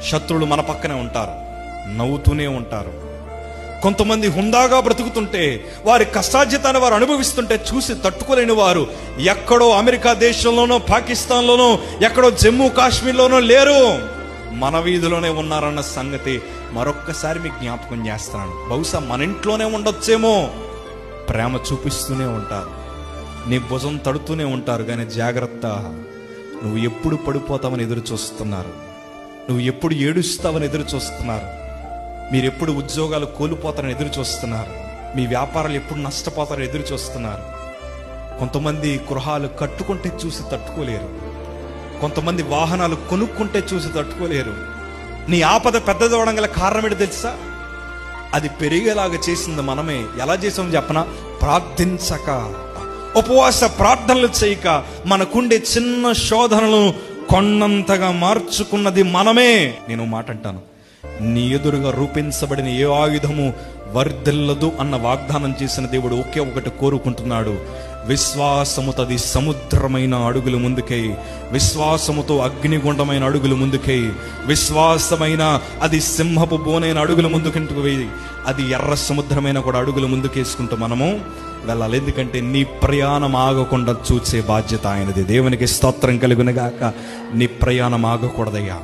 శత్రువులు మన పక్కనే ఉంటారు, నవ్వుతూనే ఉంటారు. కొంతమంది హుందాగా బ్రతుకుతుంటే, వారి కష్టార్జితాన్ని వారు అనుభవిస్తుంటే చూసి తట్టుకోలేని వారు ఎక్కడో అమెరికా దేశంలోనో, పాకిస్తాన్లోనో, ఎక్కడో జమ్మూ కాశ్మీర్లోనో లేరు, మన వీధిలోనే ఉన్నారన్న సంగతి మరొక్కసారి మీకు జ్ఞాపకం చేస్తున్నాను. బహుశా మన ఇంట్లోనే ఉండొచ్చేమో. ప్రేమ చూపిస్తూనే ఉంటారు, నీ భుజం తడుతూనే ఉంటారు. కానీ జాగ్రత్త, నువ్వు ఎప్పుడు పడిపోతావని ఎదురు చూస్తున్నారు, నువ్వు ఎప్పుడు ఏడుస్తావని ఎదురు చూస్తున్నారు, మీరు ఎప్పుడు ఉద్యోగాలు కోల్పోతారని ఎదురు చూస్తున్నారు, మీ వ్యాపారాలు ఎప్పుడు నష్టపోతారని ఎదురు చూస్తున్నారు. కొంతమంది గృహాలు కట్టుకుంటే చూసి తట్టుకోలేరు, కొంతమంది వాహనాలు కొనుక్కుంటే చూసి తట్టుకోలేరు. నీ ఆపద పెద్దదవడం గల కారణం ఏంటి తెలుసా? అది పెరిగేలాగా చేసింది మనమే. ఎలా చేసాం చెప్పనా? ప్రార్థించక, ఉపవాస ప్రార్థనలు చేయక, మనకుండే చిన్న శోధనలు కొండంతగా మార్చుకున్నది మనమే. నేను మాట అంటాను, నీ ఎదురుగా రూపించబడిన ఏ ఆయుధము వర్ధిల్లదు అన్న వాగ్దానం చేసిన దేవుడు ఒకే ఒకటి కోరుకుంటున్నాడు. విశ్వాసముతది సముద్రమైన అడుగులు ముందుకై, విశ్వాసముతో అగ్నిగుండమైన అడుగులు ముందుకై, విశ్వాసమైన అది సింహపు బోనైన అడుగులు ముందుకుంటూ వేయి, అది ఎర్ర సముద్రమైన కూడా అడుగులు ముందుకేసుకుంటూ మనము వెళ్ళాలి. ఎందుకంటే నీ ప్రయాణం ఆగకుండా చూసే బాధ్యత ఆయనది. దేవునికి స్తోత్రం కలుగునుగాక. నీ ప్రయాణం ఆగకూడదయ్యా.